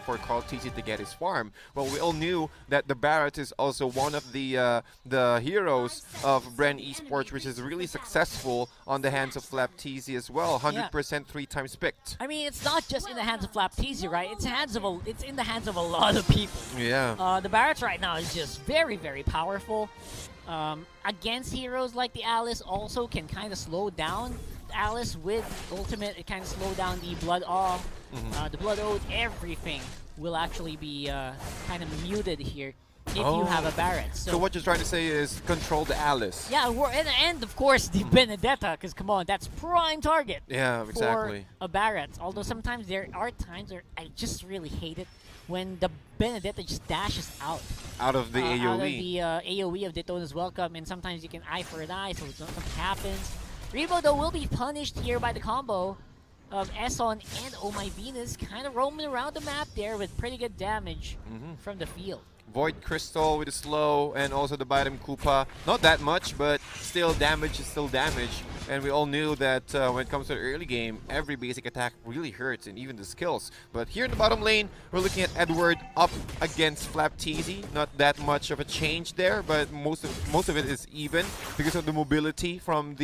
for Carl TC to get his farm. Well, we all knew that the Barrett is also one of the heroes of Bren Esports, which is really successful on the hands of Flap TZ as well. 100% 3 times picked. I mean, it's not just in the hands of Flap TZ, right? It's in the hands of a lot of people. Yeah. The Barrett right now is just very, very powerful. Against heroes like the Alice also can kind of slow down Alice with ultimate. It kind of slow down the Blood Awe, the Blood Oath. Everything will actually be kind of muted here if you have a Barrett. So what you're trying to say is control the Alice. Yeah, and of course the Benedetta, because come on, that's prime target. Yeah, exactly. For a Barrett. Although sometimes there are times where I just really hate it when the Benedetta just dashes out of the AoE. Out of the AoE of Daytona's Welcome, and sometimes you can eye for an eye, so something happens. Rebo, though, will be punished here by the combo of Esson and Oh My Venus, kind of roaming around the map there with pretty good damage from the field. Void Crystal with a slow, and also the Biden Koopa. Not that much, but still damage is still damage. And we all knew that when it comes to the early game, every basic attack really hurts, and even the skills. But here in the bottom lane, we're looking at Edward up against Flap TZ. Not that much of a change there, but most of it is even because of the mobility from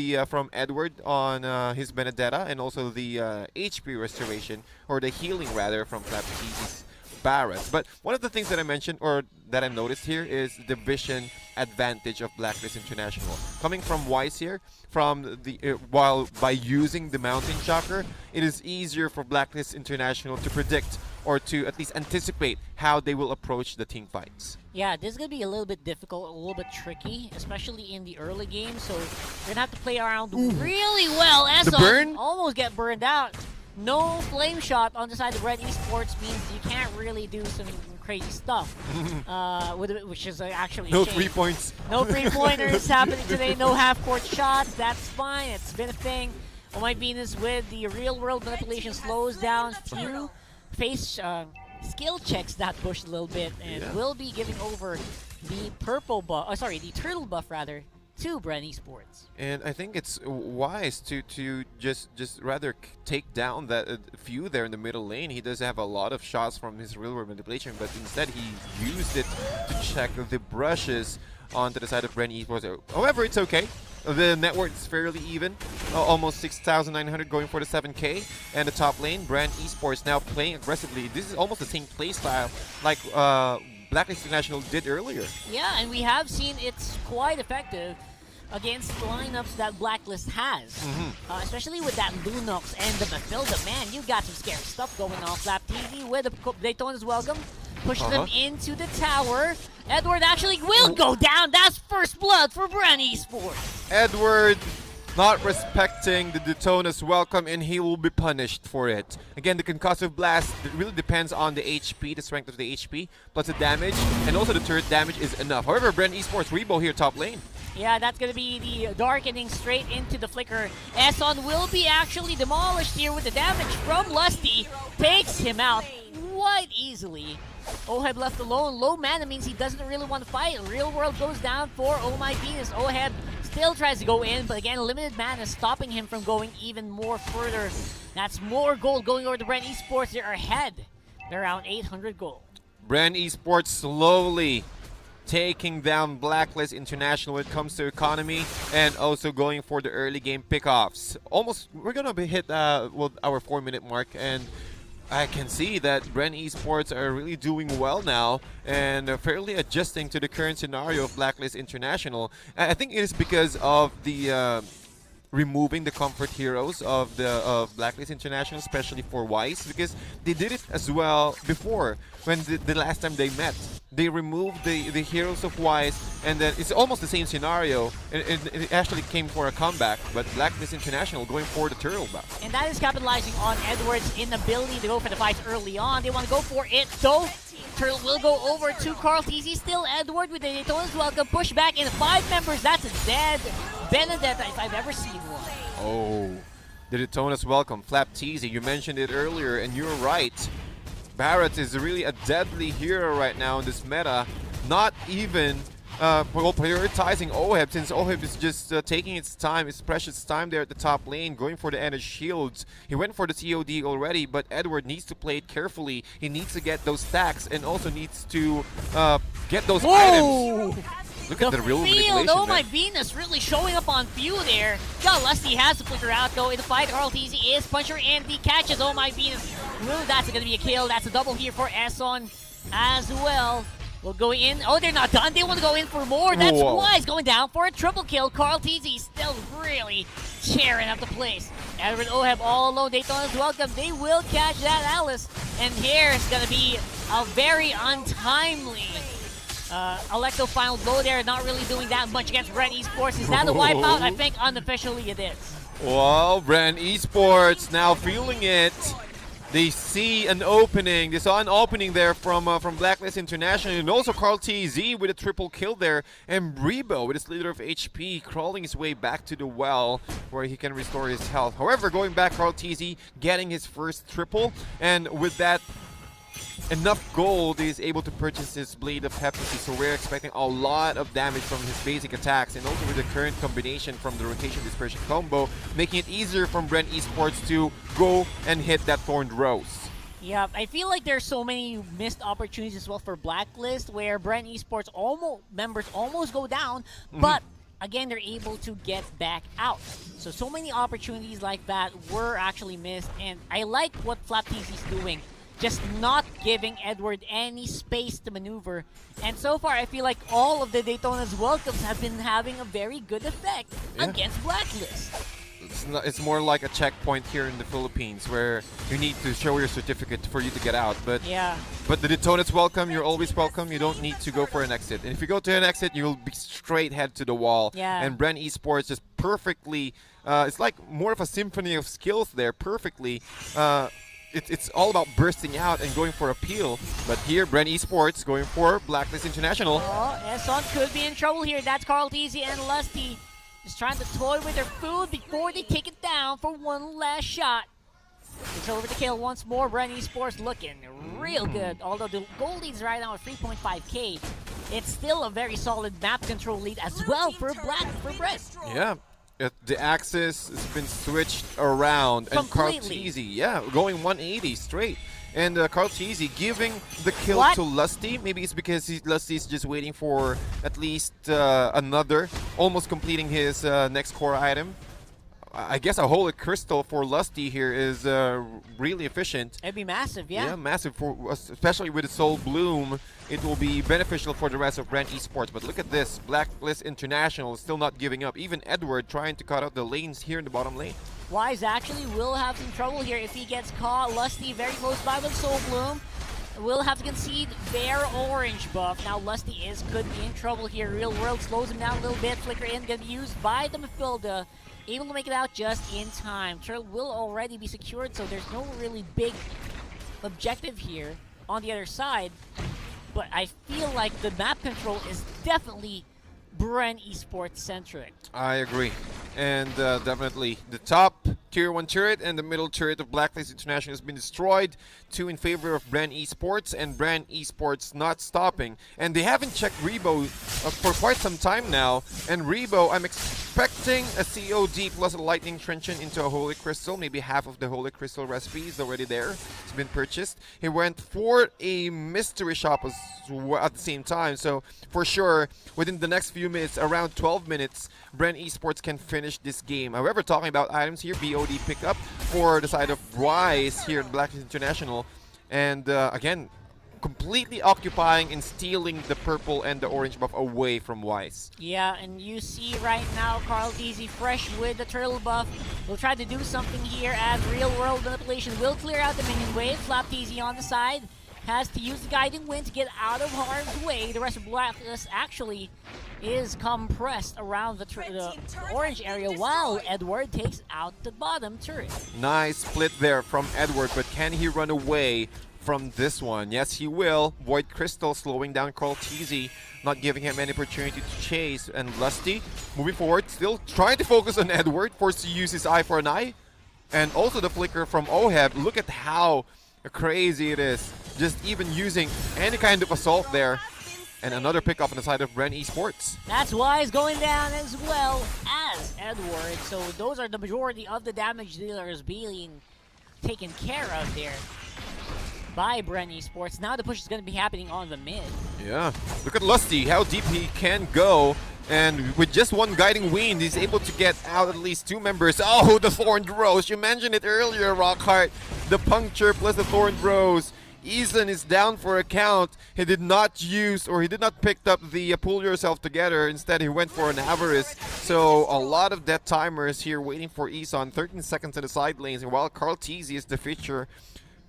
Edward on his Benedetta, and also the HP restoration, or the healing rather, from Flap TZ's Barrett. But one of the things that I mentioned, or that I noticed here, is the vision advantage of Blacklist International. Coming from Wise here, from the while by using the Mountain Shocker, it is easier for Blacklist International to predict or to at least anticipate how they will approach the team fights. Yeah, this is going to be a little bit difficult, a little bit tricky, especially in the early game, so we're going to have to play around really well. The burn? Almost get burned out. No flame shot on the side of Bren Esports means you can't really do some crazy stuff, which is actually no a shame. 3 points. No 3-pointers happening today. No half-court shots. That's fine. It's been a thing. Oh My Venus with the real-world manipulation slows down few face skill checks that bush a little bit, and will be giving over the purple buff. Oh, sorry, the turtle buff rather, to Bren Esports. And I think it's wise to just rather take down that few there in the middle lane. He does have a lot of shots from his real-world manipulation, but instead he used it to check the brushes onto the side of Bren Esports. However, it's okay. The network is fairly even, almost 6,900 going for the 7K. And the top lane, Bren Esports now playing aggressively. This is almost the same play style like Blacklist International did earlier. Yeah, and we have seen it's quite effective against lineups that Blacklist has. Especially with that Lunox and the Mathilda. Man, you got some scary stuff going on. Flap TV with the Daytona's Welcome. Push them into the tower. Edward actually will go down. That's first blood for Bren Esport. Edward not respecting the Daytona's Welcome, and he will be punished for it. Again, the concussive blast really depends on the HP, the strength of the HP, plus the damage, and also the turret damage is enough. However, Bren Esports Rebo here top lane. Yeah, that's going to be the darkening straight into the flicker. Esson will be actually demolished here with the damage from Lusty. Takes him out quite easily. Oheb left alone. Low mana means he doesn't really want to fight. Real world goes down for Oh My Venus. Oheb still tries to go in, but again, limited mana stopping him from going even more further. That's more gold going over to Bren Esports. They're ahead. They're around 800 gold. Bren Esports slowly taking down Blacklist International when it comes to economy, and also going for the early game pickoffs. Almost, we're gonna be hit well, our 4-minute mark, and I can see that Bren Esports are really doing well now and fairly adjusting to the current scenario of Blacklist International. I think it is because of the removing the comfort heroes of Blacklist International, especially for Wise, because they did it as well before when the last time they met. They removed the heroes of Wise, and then it's almost the same scenario. It actually came for a comeback, but Blacklist International going for the turtle buff. And that is capitalizing on Edward's inability to go for the fight early on. They want to go for it, though. Turtle will go over to Carl TZ. Still Edward with the Daytona's Welcome. Push back in 5 members. That's a dead Benedetta if I've ever seen one. Oh, the Daytona's Welcome. Flap TZ, you mentioned it earlier, and you're right. Barrett is really a deadly hero right now in this meta. Not even well, prioritizing Oheb, since Oheb is just taking its time, its precious time there at the top lane, going for the Energy Shields. He went for the COD already, but Edward needs to play it carefully. He needs to get those stacks and also needs to get those items. Look at the real manipulation, oh my man. Venus really showing up on few there. Yeah, Lusty has to flicker out though in the fight. RLTZ is puncher and the catches. Oh my Venus. Ooh, that's gonna be a kill. That's a double here for Esson as well. We'll go in. Oh, they're not done. They want to go in for more. That's Wise going down for a triple kill. Carl TZ still really tearing up the place. Edward Oheb all alone. Daytona's welcome. They will catch that Alice. And here's going to be a very untimely Electo final blow there. Not really doing that much against Bren Esports. Is that the wipeout? I think unofficially it is. Well, Bren Esports now feeling it. They see an opening. They saw an opening there from Blacklist International, and also Carl TZ with a triple kill there, and Rebo with his leader of HP crawling his way back to the well where he can restore his health. However, going back, Carl TZ getting his first triple, and with that enough gold, he is able to purchase his Blade of Heptasy, so we're expecting a lot of damage from his basic attacks, and also with the current combination from the Rotation Dispersion combo, making it easier from Bren Esports to go and hit that Thorned Rose. Yeah, I feel like there's so many missed opportunities as well for Blacklist, where Bren Esports members almost go down, but again, they're able to get back out. So many opportunities like that were actually missed, and I like what FlapTZ is doing. Just not giving Edward any space to maneuver. And so far, I feel like all of the Daytona's welcomes have been having a very good effect against Blacklist. It's more like a checkpoint here in the Philippines where you need to show your certificate for you to get out. But but the Daytona's welcome, you're always welcome. You don't need to go for an exit. And if you go to an exit, you'll be straight head to the wall. And Bren Esports just perfectly, it's like more of a symphony of skills there, perfectly. It's all about bursting out and going for a peel. But here, Bren Esports going for Blacklist International. Oh, Esson could be in trouble here. That's Carl TZ and Lusty just trying to toy with their food before they take it down for one last shot. It's over to kill once more. Bren Esports looking real good. Although the goal lead's right now at 3.5k, it's still a very solid map control lead as well for Bren. Yeah. The axis has been switched around, and Carl TZ, going 180 straight. And Carl TZ giving the kill to Lusty. Maybe it's because Lusty is just waiting for at least another, almost completing his next core item. I guess a Holy Crystal for Lusty here is really efficient. It'd be massive, Yeah, massive, especially with the Soul Bloom. It will be beneficial for the rest of Bren Esports. But look at this, Blacklist International is still not giving up. Even Edward trying to cut out the lanes here in the bottom lane. Wise actually will have some trouble here if he gets caught. Lusty very close by with Soul Bloom. Will have to concede their orange buff. Now Lusty could be in trouble here. Real World slows him down a little bit. Flicker in, gonna be used by the Mafilda. Able to make it out just in time. Turtle will already be secured, so there's no really big objective here on the other side. But I feel like the map control is definitely Bren Esports centric. I agree. And definitely the top tier 1 turret and the middle turret of Blacklist International has been destroyed. 2 in favor of Bren Esports, and Bren Esports not stopping. And they haven't checked Rebo for quite some time now. And Rebo, I'm expecting a COD plus a Lightning Trenchant into a Holy Crystal. Maybe half of the Holy Crystal recipe is already there. It's been purchased. He went for a Mystery Shop at the same time. So for sure, within the next few minutes, around 12 minutes, Bren Esports can finish this game. However, talking about items here, BOD pickup for the side of Wise here in Blacklist International. And again, completely occupying and stealing the purple and the orange buff away from Wise. Yeah, and you see right now Carl TZ fresh with the turtle buff. We'll try to do something here as Real World Manipulation will clear out the minion wave. FlapTZ on the side has to use the Guiding Wind to get out of harm's way. The rest of Blacklist actually is compressed around the orange area while Edward takes out the bottom turret. Nice split there from Edward, but can he run away from this one? Yes, he will. Void Crystal slowing down Carl TZ, not giving him any opportunity to chase. And Lusty moving forward, still trying to focus on Edward, forced to use his eye for an eye. And also the flicker from Oheb. Look at how crazy it is. Just even using any kind of assault there. And another pick-off on the side of Bren Esports. That's Wise going down as well as Edward. So those are the majority of the damage dealers being taken care of there by Bren Esports. Now the push is going to be happening on the mid. Yeah, look at Lusty, how deep he can go. And with just one guiding wind, he's able to get out at least 2 members. Oh, the Thorned Rose. You mentioned it earlier, Rockhart. The puncture plus the Thorned Rose. Eason is down for a count. He did not use, or he did not pick up the pull yourself together. Instead, he went for an Avarice. So a lot of death timers here waiting for Eason. 13 seconds in the side lanes. And while Carl Teasy is the feature,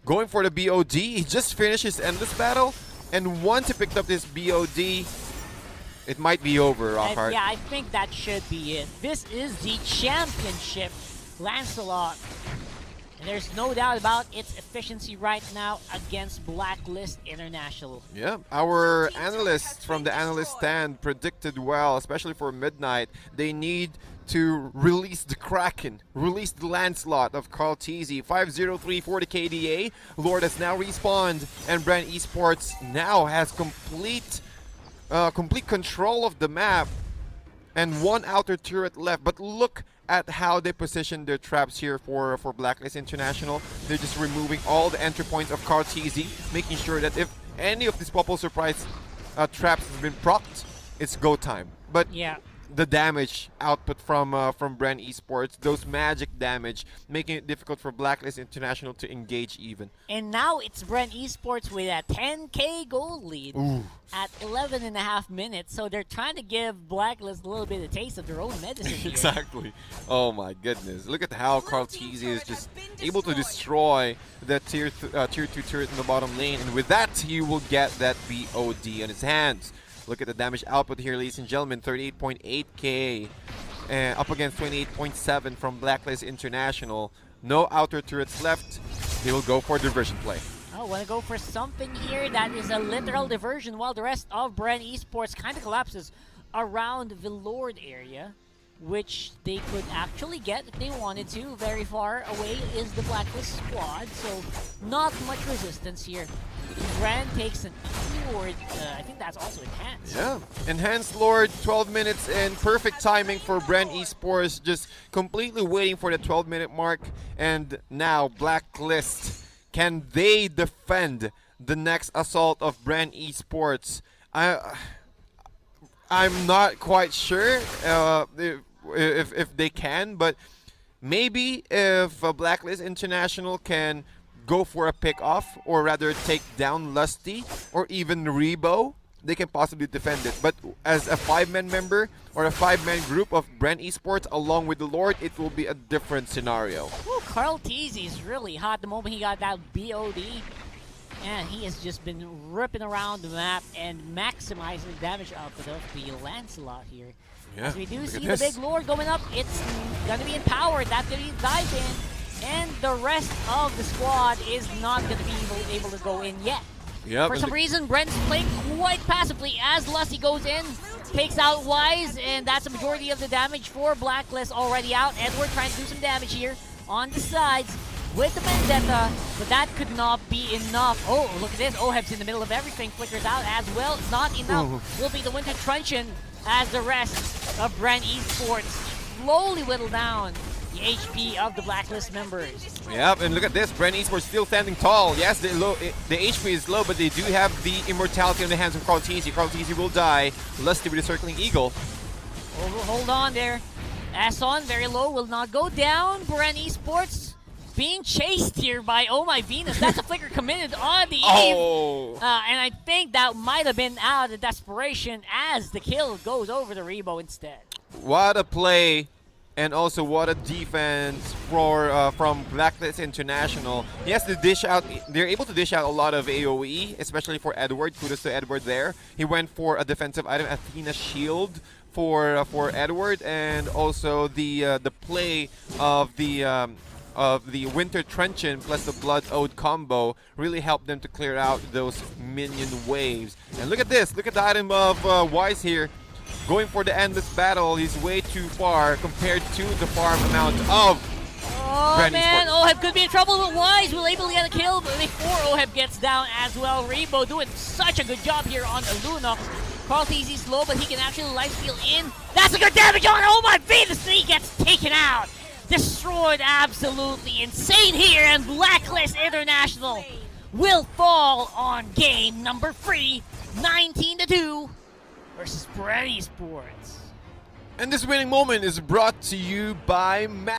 going for the BOD. He just finished his Endless Battle. And once he picked up this BOD, it might be over, Rockhart. Yeah, I think that should be it. This is the championship, Lancelot. And there's no doubt about its efficiency right now against Blacklist International. Yeah, our analysts from the analyst stand predicted well, especially for Midnight. They need to release the Kraken, release the Lancelot of Carl Teasy. 503 for the KDA. Lord has now respawned, and Bren Esports now has complete control of the map and one outer turret left. But look at how they position their traps here for Blacklist International. They're just removing all the entry points of Carl Teasy, making sure that if any of these Popple Surprise traps has been procced, it's go time. But yeah, the damage output from Bren Esports, those magic damage, making it difficult for Blacklist International to engage even. And now it's Bren Esports with a 10k gold lead. Ooh. At 11.5 minutes, so they're trying to give Blacklist a little bit of taste of their own medicine here. Exactly. Oh my goodness. Look at how Carl Teasy is just able to destroy the tier 2 turret in the bottom lane. And with that, he will get that BOD on his hands. Look at the damage output here, ladies and gentlemen. 38.8k up against 28.7 from Blacklist International. No outer turrets left. They will go for diversion play. Oh, want to go for something here that is a literal diversion, while the rest of Bren Esports kind of collapses around the Lord area, which they could actually get if they wanted to. Very far away is the Blacklist squad, so not much resistance here. Bren takes an Lord. I think that's also enhanced. Yeah, enhanced Lord, 12 minutes in. Perfect timing for Bren Esports, just completely waiting for the 12-minute mark. And now Blacklist. Can they defend the next assault of Bren Esports? I'm not quite sure if they can, but maybe if Blacklist International can go for a pick-off, or rather take down Lusty, or even Rebo, they can possibly defend it. But as a 5-man member, or a 5-man group of Bren Esports along with the Lord, it will be a different scenario. Ooh, Carl Teasy is really hot the moment he got that BOD. And he has just been ripping around the map and maximizing the damage output of the Lancelot here. Yeah, As we do see the big Lord going up, it's going to be empowered. That's going to be dived in. And the rest of the squad is not going to be able to go in yet. Yep, For some reason, Bren's playing quite passively as Lusty goes in, takes out Wise, and that's a majority of the damage for Blacklist already out. Edward trying to do some damage here on the sides with the Vendetta, but that could not be enough. Oh, look at this. Oheb's in the middle of everything, flickers out as well. Not enough. Will be the Winter Truncheon as the rest of Bren Esports slowly whittle down the HP of the Blacklist members. Yep, and look at this. Bren Esports still standing tall. Yes, the HP is low, but they do have the immortality in the hands of Carl Teasy. Carl Teasy will die. Lusty with the circling eagle. Hold on there. Asson, very low, will not go down. Bren Esports being chased here by Oh My Venus. That's a flicker committed on the Eve. And I think that might have been out of desperation as the kill goes over the Rebo instead. What a play. And also, what a defense from Blacklist International. Yes, they're able to dish out a lot of AoE, especially for Edward. Kudos to Edward there. He went for a defensive item, Athena Shield, for Edward, and also the play of the Winter Truncheon plus the Blood Ode combo really helped them to clear out those minion waves. And look at this. Look at the item of Wise here. Going for the endless battle. He's way too far compared to the farm amount of Oh Bren man, Esport. Oheb could be in trouble, but Wise will able to get a kill before Oheb gets down as well. Rainbow doing such a good job here on Lunox. Carl TZ's low, but he can actually lifesteal in. That's a good damage on. Oh my V, the Snake gets taken out. Destroyed, absolutely insane here, and Blacklist International will fall on game number 3, 19-2 versus Bren Esports. And this winning moment is brought to you by